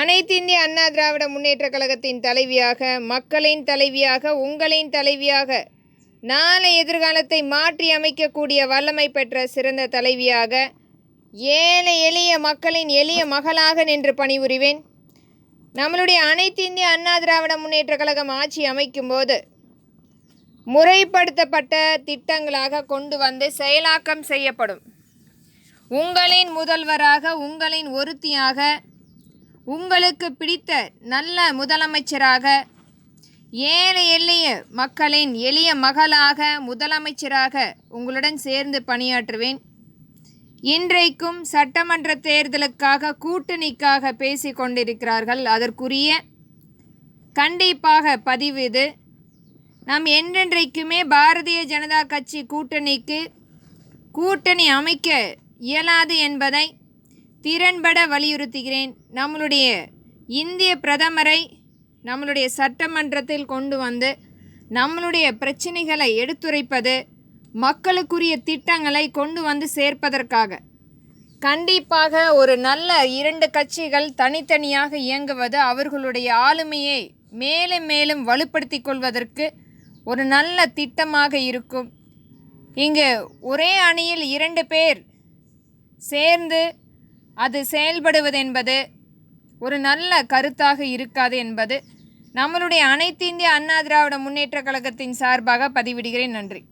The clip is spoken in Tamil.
அனைத்திந்திய அண்ணா திராவிட முன்னேற்ற கழகத்தின் தலைவியாக, மக்களின் தலைவியாக, உங்களின் தலைவியாக, நாளை எதிர்காலத்தை மாற்றி அமைக்கக்கூடிய வல்லமை பெற்ற சிறந்த தலைவியாக, ஏழை எளிய மக்களின் எளிய மகளாக நின்று பணிபுரிவேன். நம்மளுடைய அனைத்திந்திய அண்ணா திராவிட முன்னேற்ற கழகம் ஆட்சி அமைக்கும்போது முறைப்படுத்தப்பட்ட திட்டங்களாக கொண்டு வந்து செயலாக்கம் செய்யப்படும். உங்களின் முதல்வராக, உங்களின் ஒருத்தியாக, உங்களுக்கு பிடித்த நல்ல முதலமைச்சராக, ஏழை எளிய மக்களின் எளிய மகளாக, முதலமைச்சராக உங்களுடன் சேர்ந்து பணியாற்றுவேன். இன்றைக்கும் சட்டமன்ற தேர்தலுக்காக கூட்டணிக்காக பேசி கொண்டிருக்கிறார்கள். அதற்குரிய கண்டிப்பாக பதிவு இது. நாம் என்றென்றைக்குமே பாரதிய ஜனதா கட்சி கூட்டணி அமைக்க இயலாது என்பதை திறன்பட வலியுறுத்துகிறேன். நம்மளுடைய இந்திய பிரதமரை நம்மளுடைய சட்டமன்றத்தில் கொண்டு வந்து நம்மளுடைய பிரச்சனைகளை எடுத்துரைப்பது, மக்களுக்குரிய திட்டங்களை கொண்டு வந்து சேர்ப்பதற்காக கண்டிப்பாக ஒரு நல்ல 2 கட்சிகள் தனித்தனியாக இயங்குவது அவர்களுடைய ஆளுமையை மேலும் மேலும் வலுப்படுத்தி கொள்வதற்கு ஒரு நல்ல திட்டமாக இருக்கும். இங்கு ஒரே அணியில் 2 பேர் சேர்ந்து அது செயல்படுவது என்பது ஒரு நல்ல கருத்தாக இருக்காது என்பது நம்மளுடைய அனைத்திந்திய அண்ணா திராவிட முன்னேற்ற கழகத்தின் சார்பாக பதிவிடுகிறேன். நன்றி.